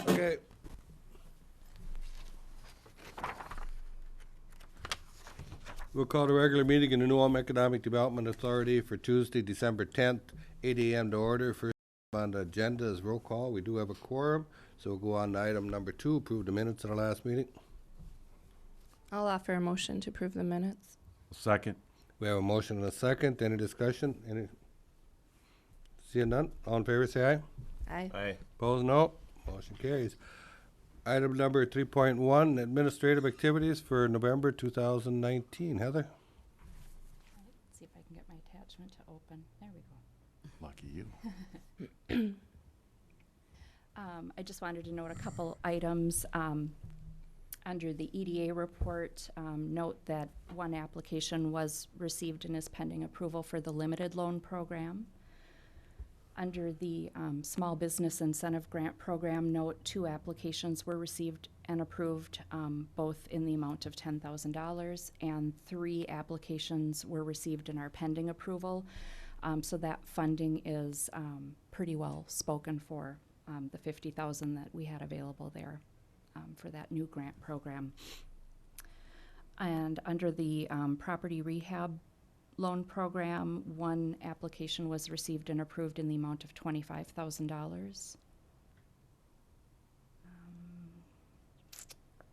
Okay. We'll call the regular meeting in the New Ulm Economic Development Authority for Tuesday, December 10th, 8 a.m. to order. First on the agenda is roll call. We do have a quorum, so we'll go on to item number 2, approve the minutes of the last meeting. I'll offer a motion to approve the minutes. Second. We have a motion and a second. Any discussion? Seeing none? All in favor, say aye. Aye. Aye. Opposed, no. Motion carries. Item number 3.1, administrative activities for November 2019. Heather? See if I can get my attachment to open. There we go. Lucky you. I just wanted to note a couple items. Under the EDA report, note that one application was received and is pending approval for the limited loan program. Under the Small Business Incentive Grant Program, note 2 applications were received and approved, both in the amount of $10,000, and 3 applications were received and are pending approval. So that funding is pretty well spoken for, the $50,000 that we had available there for that new grant program. And under the property rehab loan program, 1 application was received and approved in the amount of $25,000.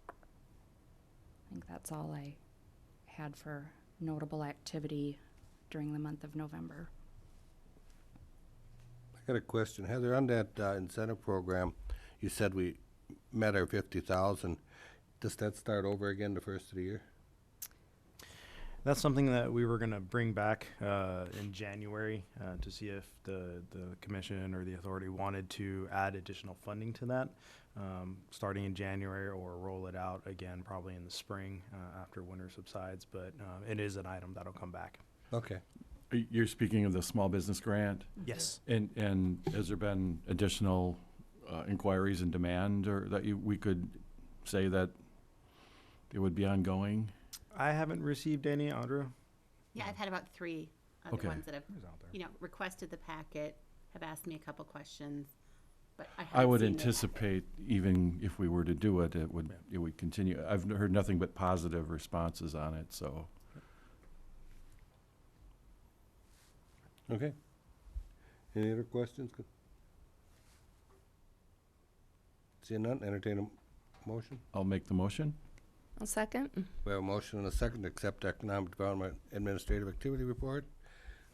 I think that's all I had for notable activity during the month of November. I got a question. Heather, on that incentive program, you said we met our 50,000. Does that start over again the first of the year? That's something that we were going to bring back in January to see if the commission or the authority wanted to add additional funding to that starting in January, or roll it out again probably in the spring after winter subsides. But it is an item that'll come back. Okay. You're speaking of the small business grant? Yes. And has there been additional inquiries and demand, or that we could say that it would be ongoing? I haven't received any, Audra. Yeah, I've had about 3 other Okay. ones that have, out there. requested the packet, have asked me a couple questions, but I I haven't would seen the- anticipate, even if we were to do it, it would continue. I've heard nothing but positive responses on it, so. Okay. Any other questions? Seeing none, entertain a motion. I'll make the motion. I'll second. We have a motion and a second to accept Economic Development Administrative Activity Report.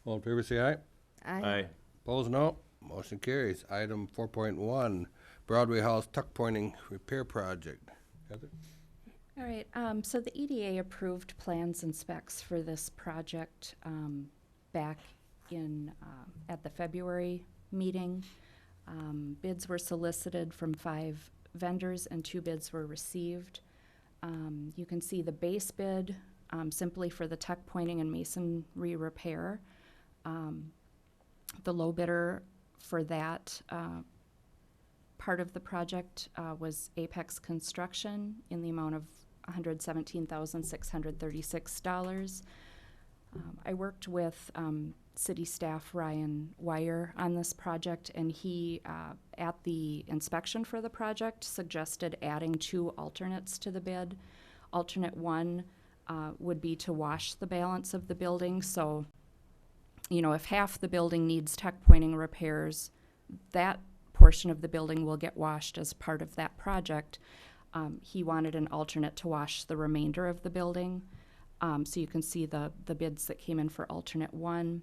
All in favor, say aye. Aye. Opposed, no. Motion carries. Item 4.1, Broadway House Tuckpointing Repair Project. Heather? All right, so the EDA approved plans and specs for this project back in, at the February meeting. Bids were solicited from 5 vendors and 2 bids were received. You can see the base bid simply for the tuck pointing and masonry repair. The low bidder for that part of the project was Apex Construction in the amount of $117,636. I worked with city staff Ryan Wire on this project, and he, at the inspection for the project, suggested adding 2 alternates to the bid. Alternate 1 would be to wash the balance of the building. So, if half the building needs tuck pointing repairs, that portion of the building will get washed as part of that project. He wanted an alternate to wash the remainder of the building. So you can see the bids that came in for alternate 1.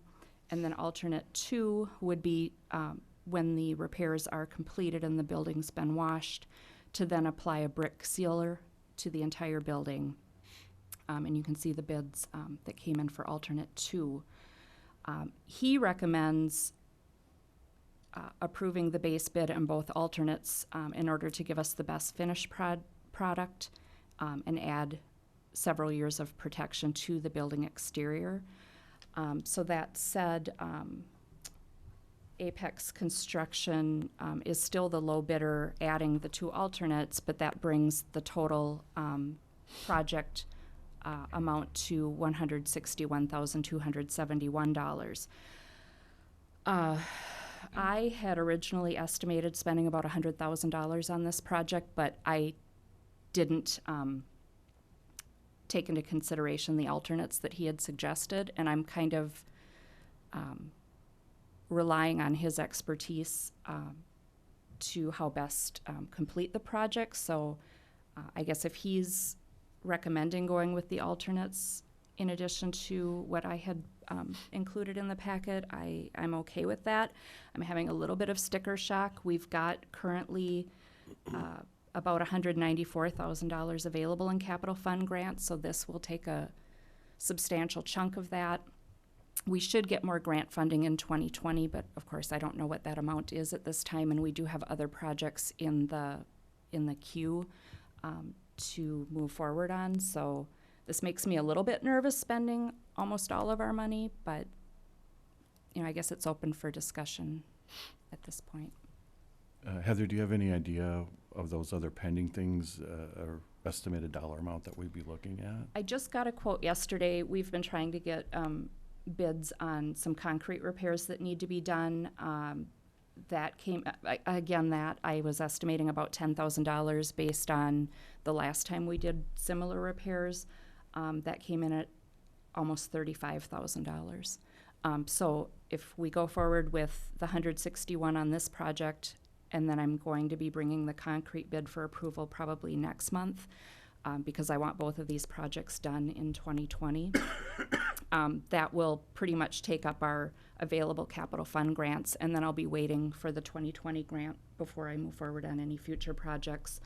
And then alternate 2 would be when the repairs are completed and the building's been washed, to then apply a brick sealer to the entire building. And you can see the bids that came in for alternate 2. He recommends approving the base bid and both alternates in order to give us the best finished product and add several years of protection to the building exterior. So that said, Apex Construction is still the low bidder, adding the 2 alternates, but that brings the total project amount to $161,271. I had originally estimated spending about $100,000 on this project, but I didn't take into consideration the alternates that he had suggested, and I'm kind of relying on his expertise to how best complete the project. So I guess if he's recommending going with the alternates in addition to what I had included in the packet, I'm okay with that. I'm having a little bit of sticker shock. We've got currently about $194,000 available in capital fund grants, so this will take a substantial chunk of that. We should get more grant funding in 2020, but of course I don't know what that amount is at this time, and we do have other projects in the queue to move forward on. So this makes me a little bit nervous spending almost all of our money, but I guess it's open for discussion at this point. Heather, do you have any idea of those other pending things, or estimated dollar amount that we'd be looking at? I just got a quote yesterday. We've been trying to get bids on some concrete repairs that need to be done. That came, again, that I was estimating about $10,000 based on the last time we did similar repairs. That came in at almost $35,000. So if we go forward with the 161 on this project, and then I'm going to be bringing the concrete bid for approval probably next month, because I want both of these projects done in 2020. That will pretty much take up our available capital fund grants, and then I'll be waiting for the 2020 grant before I move forward on any future projects.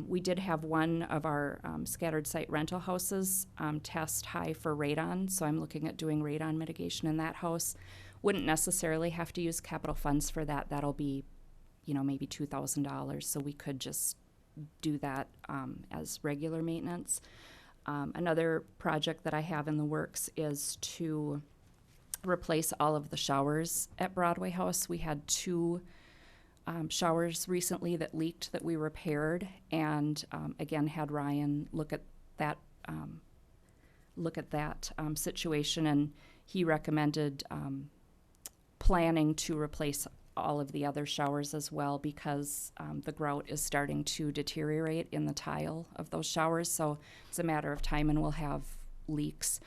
We did have one of our scattered site rental houses test high for radon, so I'm looking at doing radon mitigation in that house. Wouldn't necessarily have to use capital funds for that. That'll be, maybe $2,000, so we could just do that as regular maintenance. Another project that I have in the works is to replace all of the showers at Broadway House. We had 2 showers recently that leaked that we repaired, and again had Ryan look at that situation, and he recommended planning to replace all of the other showers as well, because the grout is starting to deteriorate in the tile of those showers. So it's a matter of time, and we'll have leaks.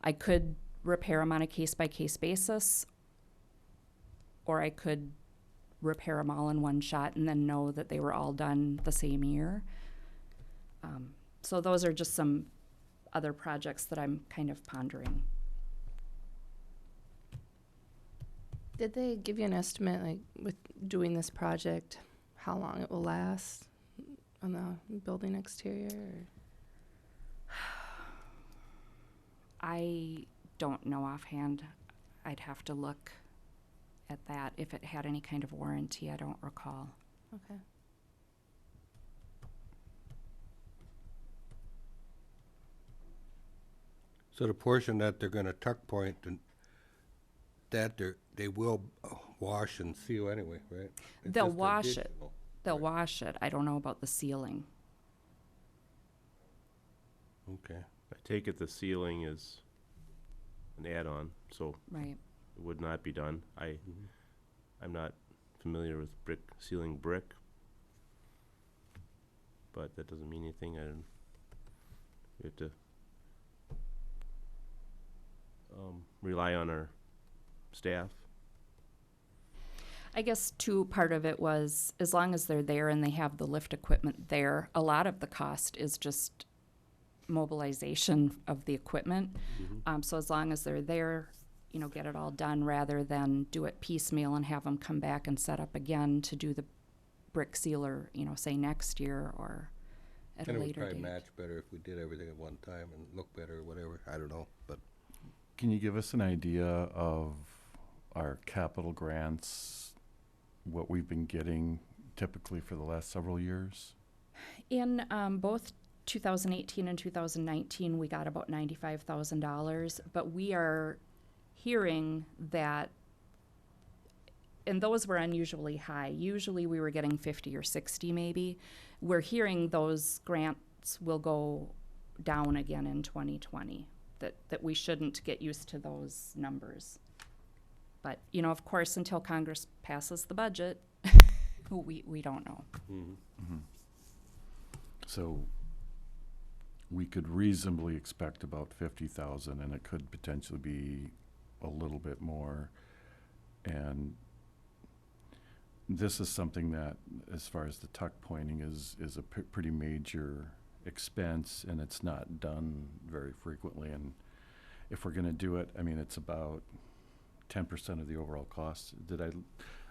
I could repair them on a case-by-case basis, or I could repair them all in one shot and then know that they were all done the same year. So those are just some other projects that I'm kind of pondering. Did they give you an estimate, like with doing this project, how long it will last on the building exterior? Or? I don't know offhand. I'd have to look at that. If it had any kind of warranty, I don't recall. Okay. So the portion that they're gonna tuck point, and that they will wash and seal anyway, right? It's They'll just wash it. additional. They'll wash it. I don't know about the ceiling. Okay. I take it the ceiling is an add-on, so Right. it would not be done. I'm not familiar with ceiling brick, but that doesn't mean anything. We have to rely on our staff. I guess too, part of it was, as long as they're there and they have the lift equipment there, a lot of the cost is just mobilization of the equipment. So as long as they're there, get it all done, rather than do it piecemeal and have them come back and set up again to do the brick sealer, say next year or at And a it would later probably date. match better if we did everything at one time and look better or whatever. I don't know, but Can you give us an idea of our capital grants, what we've been getting typically for the last several years? In both 2018 and 2019, we got about $95,000, but we are hearing that, and those were unusually high. Usually we were getting 50 or 60 maybe. We're hearing those grants will go down again in 2020, that we shouldn't get used to those numbers. But, of course, until Congress passes the budget, we don't know. So we could reasonably expect about 50,000, and it could potentially be a little bit more. And this is something that, as far as the tuck pointing, is a pretty major expense, and it's not done very frequently. And if we're going to do it, I mean, it's about 10% of the overall cost.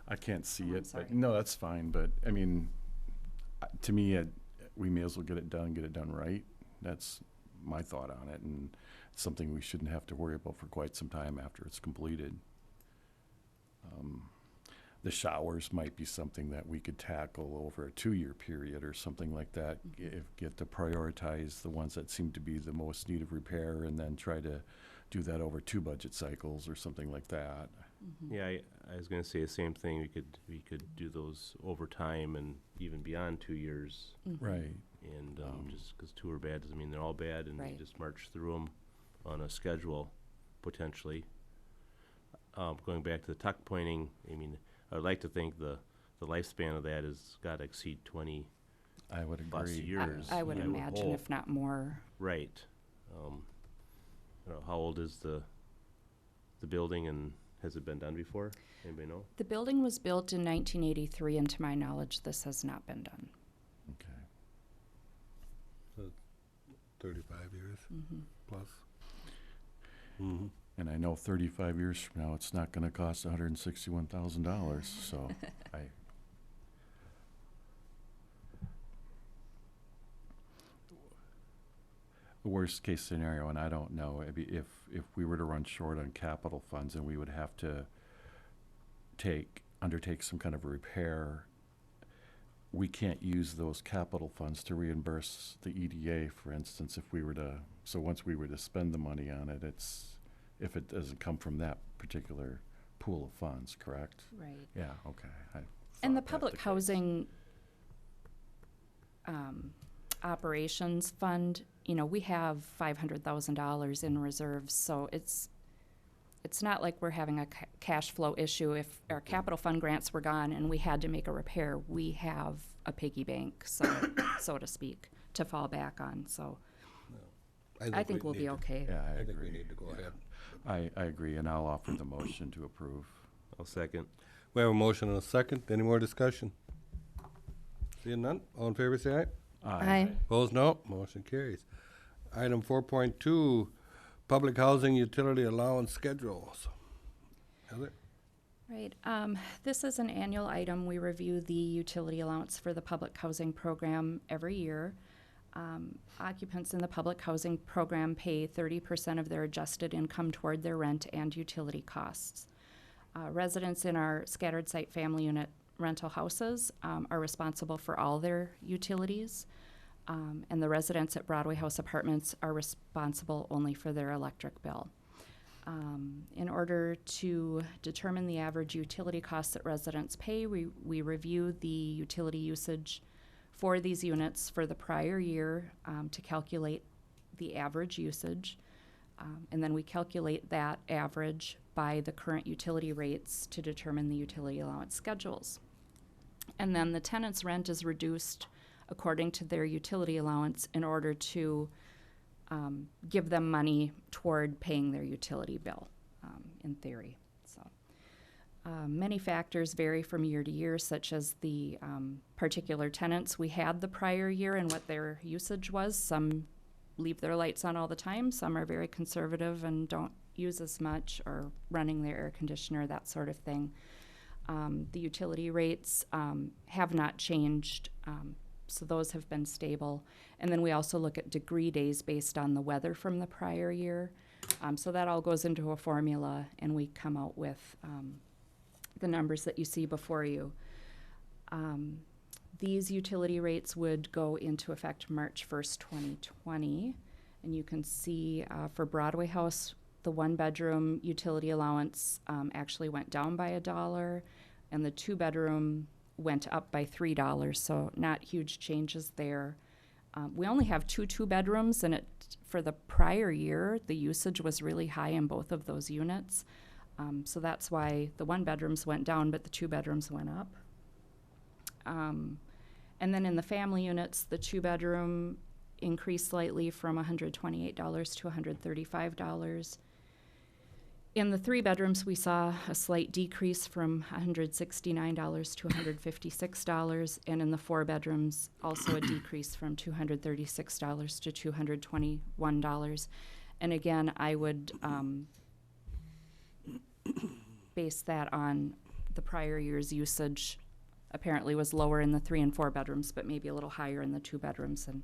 I can't see I'm it, sorry. but no, that's fine. But I mean, to me, we may as well get it done right. That's my thought on it, and it's something we shouldn't have to worry about for quite some time after it's completed. The showers might be something that we could tackle over a 2-year period or something like that. Get to prioritize the ones that seem to be the most need of repair, and then try to do that over 2 budget cycles or something like that. Yeah, I was gonna say the same thing. We could do those over time and even beyond 2 years. Right. And just because 2 are bad doesn't mean they're all bad, and Right. you just march through them on a schedule, potentially. Going back to the tuck pointing, I mean, I'd like to think the lifespan of that has got to exceed 20 I would plus agree. years. I would imagine, hope. if not more. Right. I don't know, how old is the building, and has it been done before? Anybody know? The building was built in 1983, and to my knowledge, this has not been done. Okay. 35 years plus. And I know 35 years from now, it's not going to cost $161,000. So the worst case scenario, and I don't know, if we were to run short on capital funds and we would have to undertake some kind of repair, we can't use those capital funds to reimburse the EDA, for instance, so once we were to spend the money on it, if it doesn't come from that particular pool of funds, correct? Right. Yeah, okay. And the public housing operations fund, we have $500,000 in reserves, so it's not like we're having a cash flow issue. If our capital fund grants were gone and we had to make a repair, we have a piggy bank, so to speak, to fall back on. So I think we'll be okay. Yeah, I I think we agree. need to go ahead. I agree, and I'll offer the motion to approve. I'll second. We have a motion and a second. Any more discussion? Seeing none, all in favor say aye. Aye. Opposed, no. Motion carries. Item 4.2, public housing utility allowance schedules. Heather? Right. This is an annual item. We review the utility allowance for the public housing program every year. Occupants in the public housing program pay 30% of their adjusted income toward their rent and utility costs. Residents in our scattered site family unit rental houses are responsible for all their utilities, and the residents at Broadway House Apartments are responsible only for their electric bill. In order to determine the average utility costs that residents pay, we review the utility usage for these units for the prior year to calculate the average usage. And then we calculate that average by the current utility rates to determine the utility allowance schedules. And then the tenant's rent is reduced according to their utility allowance in order to give them money toward paying their utility bill, in theory. So many factors vary from year to year, such as the particular tenants we had the prior year and what their usage was. Some leave their lights on all the time. Some are very conservative and don't use as much, or running their air conditioner, that sort of thing. The utility rates have not changed, so those have been stable. And then we also look at degree days based on the weather from the prior year. So that all goes into a formula, and we come out with the numbers that you see before you. These utility rates would go into effect March 1st, 2020. And you can see for Broadway House, the 1-bedroom utility allowance actually went down by $1, and the 2-bedroom went up by $3, so not huge changes there. We only have 2-bedrooms, and for the prior year, the usage was really high in both of those units. So that's why the 1-bedrooms went down, but the 2-bedrooms went up. And then in the family units, the 2-bedroom increased slightly from $128 to $135. In the 3-bedrooms, we saw a slight decrease from $169 to $156, and in the 4-bedrooms, also a decrease from $236 to $221. And again, I would base that on the prior year's usage. Apparently was lower in the 3 and 4 bedrooms, but maybe a little higher in the 2 bedrooms, and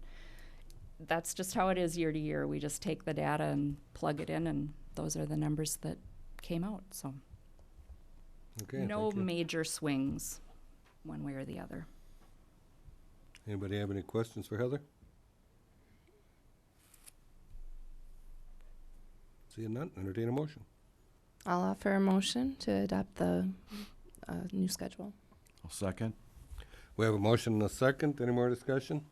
that's just how it is year to year. We just take the data and plug it in, and those are the numbers that came out. So Okay, no thank you. major swings one way or the other. Anybody have any questions for Heather? Seeing none, entertain a motion. I'll offer a motion to adopt the new schedule. I'll second. We have a motion and a second. Any more discussion?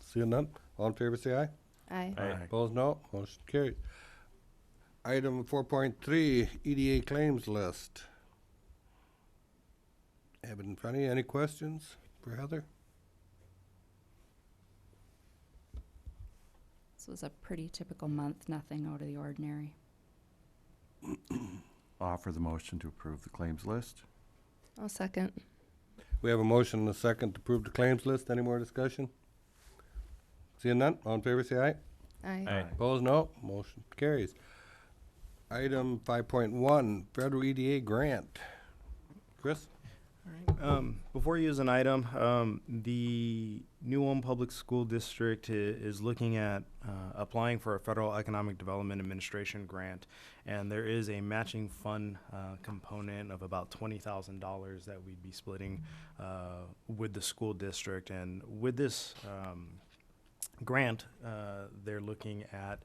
Seeing none, all in favor say aye. Aye. Aye. Opposed, no. Motion carried. Item 4.3, EDA claims list. Have it in front of you. Any questions for Heather? This was a pretty typical month, nothing out of the ordinary. Offer the motion to approve the claims list. I'll second. We have a motion and a second to approve the claims list. Any more discussion? Seeing none, all in favor say aye. Aye. Opposed, no. Motion carries. Item 5.1, Federal EDA Grant. Chris? All right. Before you use an item, the New Ulm Public School District is looking at applying for a Federal Economic Development Administration grant, and there is a matching fund component of about $20,000 that we'd be splitting with the school district. And with this grant, they're looking at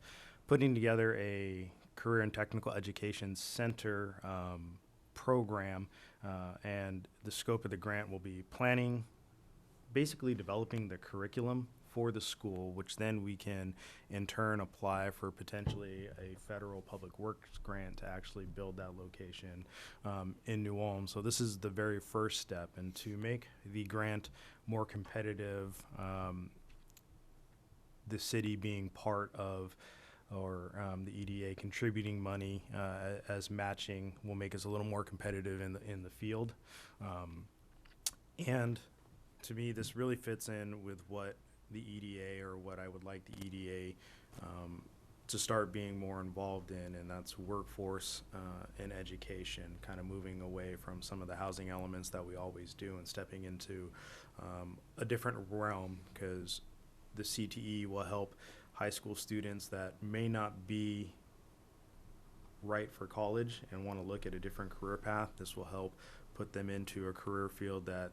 putting together a career and technical education center program, and the scope of the grant will be planning, basically developing the curriculum for the school, which then we can in turn apply for potentially a federal public works grant to actually build that location in New Ulm. So this is the very first step, and to make the grant more competitive, the city being part of or the EDA contributing money as matching will make us a little more competitive in the field. And to me, this really fits in with what the EDA, or what I would like the EDA to start being more involved in, and that's workforce and education, kind of moving away from some of the housing elements that we always do and stepping into a different realm, because the CTE will help high school students that may not be right for college and want to look at a different career path. This will help put them into a career field that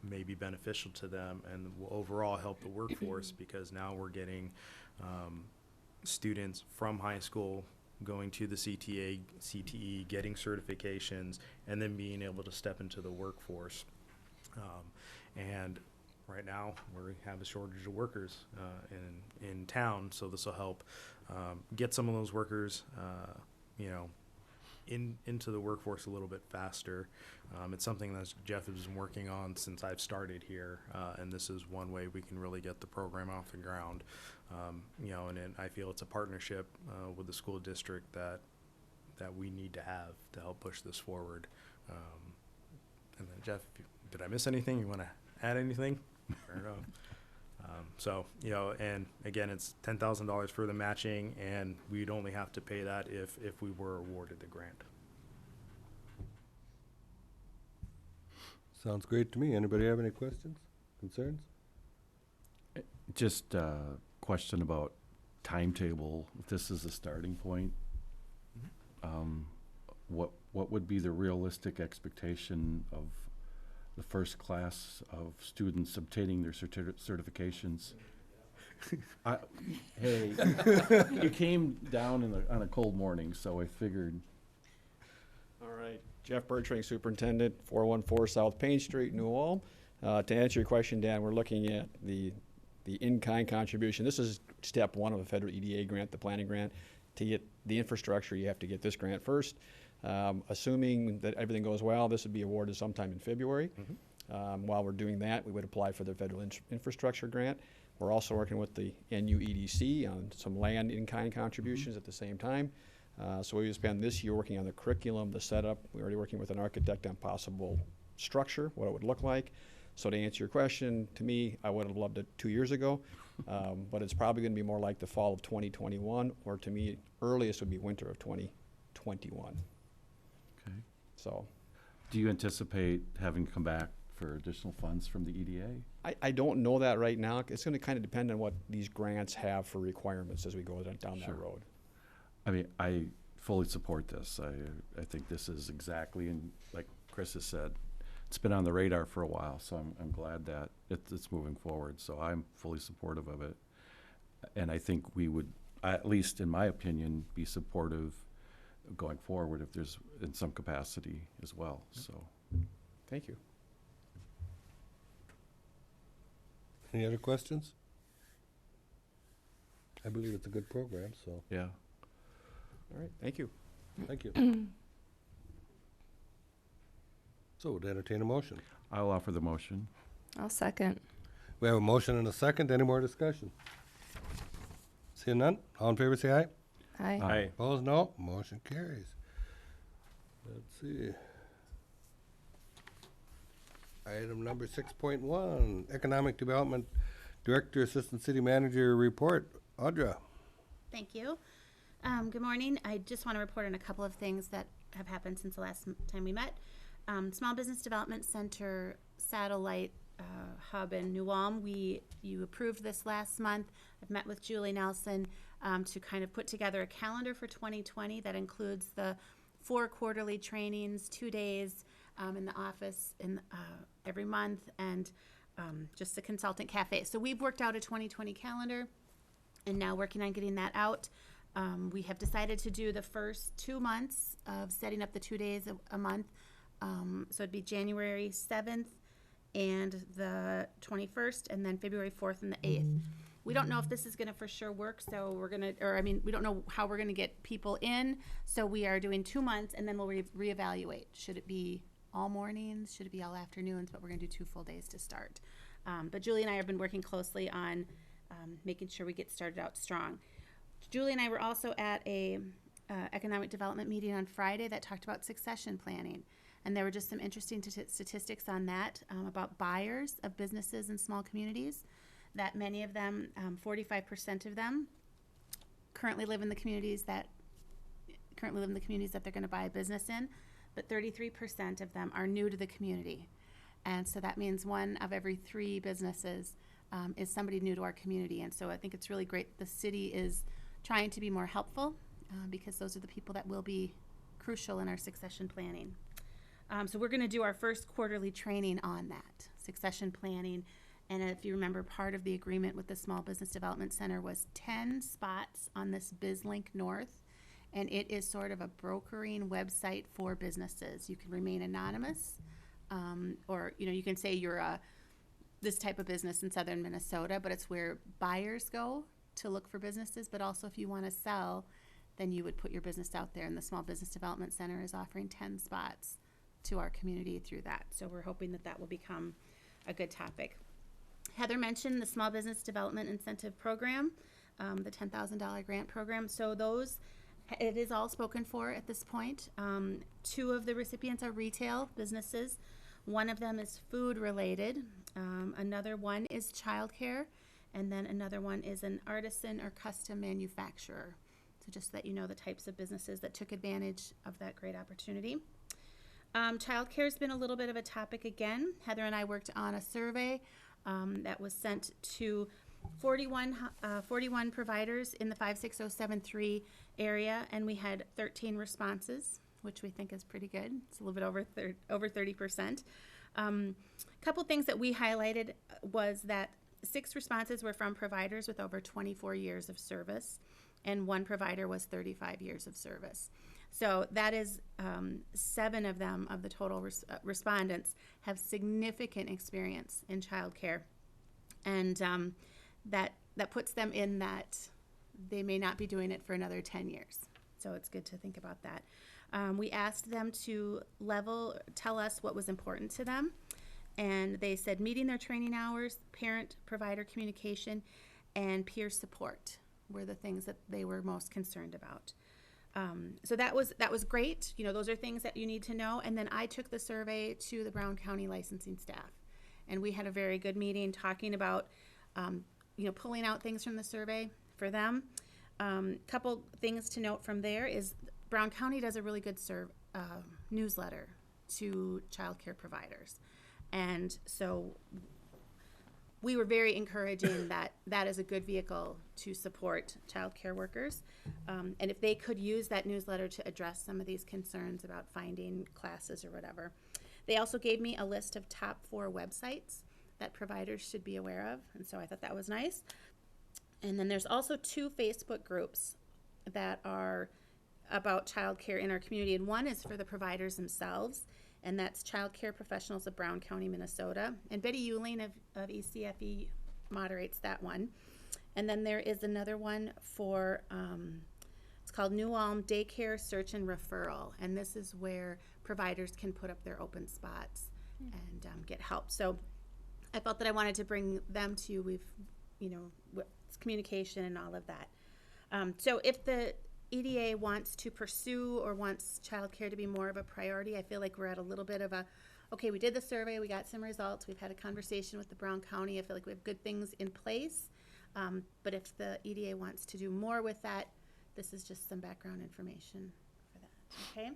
may be beneficial to them, and will overall help the workforce, because now we're getting students from high school going to the CTE, getting certifications, and then being able to step into the workforce. And right now, we have a shortage of workers in town, so this will help get some of those workers, into the workforce a little bit faster. It's something that Jeff has been working on since I've started here, and this is one way we can really get the program off the ground. And I feel it's a partnership with the school district that we need to have to help push this forward. And then Jeff, did I miss anything? You want to add anything? Fair enough. And again, it's $10,000 for the matching, and we'd only have to pay that if we were awarded the grant. Sounds great to me. Anybody have any questions, concerns? Just a question about timetable. If this is a starting point, what would be the realistic expectation of the first class of students obtaining their certifications? Hey, you came down on a cold morning, so I figured. All right, Jeff Bertring, Superintendent, 414 South Payne Street, New Ulm. To answer your question, Dan, we're looking at the in-kind contribution. This is step one of a federal EDA grant, the planning grant. To get the infrastructure, you have to get this grant first. Assuming that everything goes well, this would be awarded sometime in February. While we're doing that, we would apply for the federal infrastructure grant. We're also working with the NUEDC on some land in-kind contributions at the same time. So we would spend this year working on the curriculum, the setup. We're already working with an architect on possible structure, what it would look like. So to answer your question, to me, I would have loved it 2 years ago, but it's probably going to be more like the fall of 2021, or to me, earliest would be winter of 2021. Okay. So Do you anticipate having to come back for additional funds from the EDA? I don't know that right now. It's going to kind of depend on what these grants have for requirements as we go down Sure. that road. I mean, I fully support this. I think this is exactly, and like Chris has said, it's been on the radar for a while, so I'm glad that it's moving forward. So I'm fully supportive of it. And I think we would, at least in my opinion, be supportive going forward if there's in some capacity as well, so. Thank you. Any other questions? I believe it's a good program, so Yeah. All right, thank you. thank you. So would entertain a motion. I'll offer the motion. I'll second. We have a motion and a second. Any more discussion? Seeing none, all in favor say aye. Aye. Aye. Opposed, no. Motion carries. Let's see. Item number 6.1, Economic Development Director, Assistant City Manager Report. Audra. Thank you. Good morning. I just want to report on a couple of things that have happened since the last time we met. Small Business Development Center satellite hub in New Ulm. You approved this last month. I've met with Julie Nelson to kind of put together a calendar for 2020 that includes the 4 quarterly trainings, 2 days in the office every month, and just the consultant cafe. So we've worked out a 2020 calendar and now working on getting that out. We have decided to do the first 2 months of setting up the 2 days a month. So it'd be January 7th and the 21st, and then February 4th and the 8th. We don't know if this is going to for sure work, so we don't know how we're going to get people in. So we are doing 2 months, and then we'll reevaluate. Should it be all mornings? Should it be all afternoons? But we're going to do 2 full days to start. But Julie and I have been working closely on making sure we get started out strong. Julie and I were also at a economic development meeting on Friday that talked about succession planning. And there were just some interesting statistics on that about buyers of businesses in small communities, that many of them, 45% of them, currently live in the communities that they're going to buy a business in, but 33% of them are new to the community. And so that means 1 of every 3 businesses is somebody new to our community. And so I think it's really great the city is trying to be more helpful because those are the people that will be crucial in our succession planning. So we're going to do our first quarterly training on that, succession planning. And if you remember, part of the agreement with the Small Business Development Center was 10 spots on this BizLink North. And it is sort of a brokering website for businesses. You can remain anonymous, or you can say you're this type of business in southern Minnesota, but it's where buyers go to look for businesses. But also if you want to sell, then you would put your business out there. And the Small Business Development Center is offering 10 spots to our community through that. So we're hoping that that will become a good topic. Heather mentioned the Small Business Development Incentive Program, the $10,000 grant program. So it is all spoken for at this point. 2 of the recipients are retail businesses. 1 of them is food related. Another one is childcare. And then another one is an artisan or custom manufacturer. So just that you know the types of businesses that took advantage of that great opportunity. Childcare has been a little bit of a topic again. Heather and I worked on a survey that was sent to 41 providers in the 56073 area, and we had 13 responses, which we think is pretty good. It's a little bit over 30%. Couple things that we highlighted was that 6 responses were from providers with over 24 years of service, and 1 provider was 35 years of service. So that is 7 of them, of the total respondents, have significant experience in childcare. And that puts them in that they may not be doing it for another 10 years. So it's good to think about that. We asked them to tell us what was important to them. And they said meeting their training hours, parent-provider communication, and peer support were the things that they were most concerned about. So that was great. You know, those are things that you need to know. And then I took the survey to the Brown County licensing staff. And we had a very good meeting talking about, pulling out things from the survey for them. Couple things to note from there is Brown County does a really good newsletter to child care providers. And so we were very encouraging that that is a good vehicle to support child care workers. And if they could use that newsletter to address some of these concerns about finding classes or whatever. They also gave me a list of top 4 websites that providers should be aware of. And so I thought that was nice. And then there's also 2 Facebook groups that are about child care in our community. And one is for the providers themselves. And that's Child Care Professionals of Brown County, Minnesota. And Betty Euling of ECFE moderates that one. And then there is another one for, it's called New Ulm Daycare Search and Referral. And this is where providers can put up their open spots and get help. So I felt that I wanted to bring them to you. It's communication and all of that. So if the EDA wants to pursue or wants childcare to be more of a priority, I feel like we're at a little bit of okay, we did the survey, we got some results, we've had a conversation with the Brown County, I feel like we have good things in place. But if the EDA wants to do more with that, this is just some background information for that, okay?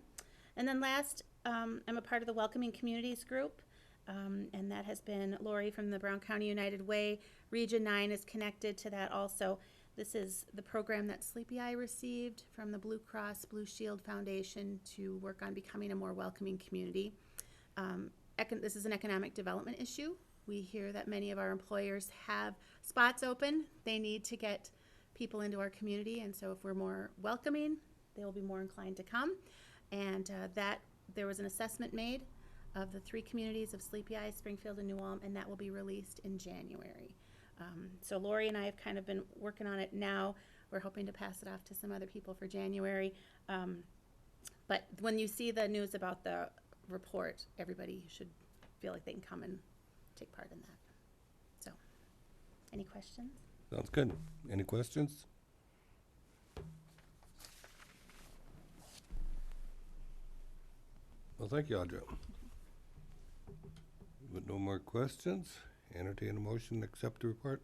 And then last, I'm a part of the Welcoming Communities group, and that has been Lori from the Brown County United Way. Region 9 is connected to that also. This is the program that Sleepy Eye received from the Blue Cross Blue Shield Foundation to work on becoming a more welcoming community. This is an economic development issue. We hear that many of our employers have spots open. They need to get people into our community, and so if we're more welcoming, they will be more inclined to come. And there was an assessment made of the 3 communities of Sleepy Eye, Springfield, and New Ulm, and that will be released in January. So Lori and I have kind of been working on it now. We're hoping to pass it off to some other people for January. But when you see the news about the report, everybody should feel like they can come and take part in that. So, any questions? Sounds good. Any questions? Well, thank you, Audra. With no more questions, entertain a motion to accept the report.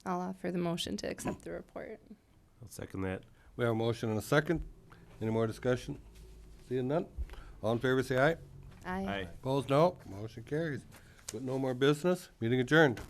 I'll offer the motion to accept the report. I'll second that. We have a motion and a second. Any more discussion? Seeing none? All in favor say aye. Aye. Aye. Opposed, no. Motion carries. With no more business, meeting adjourned.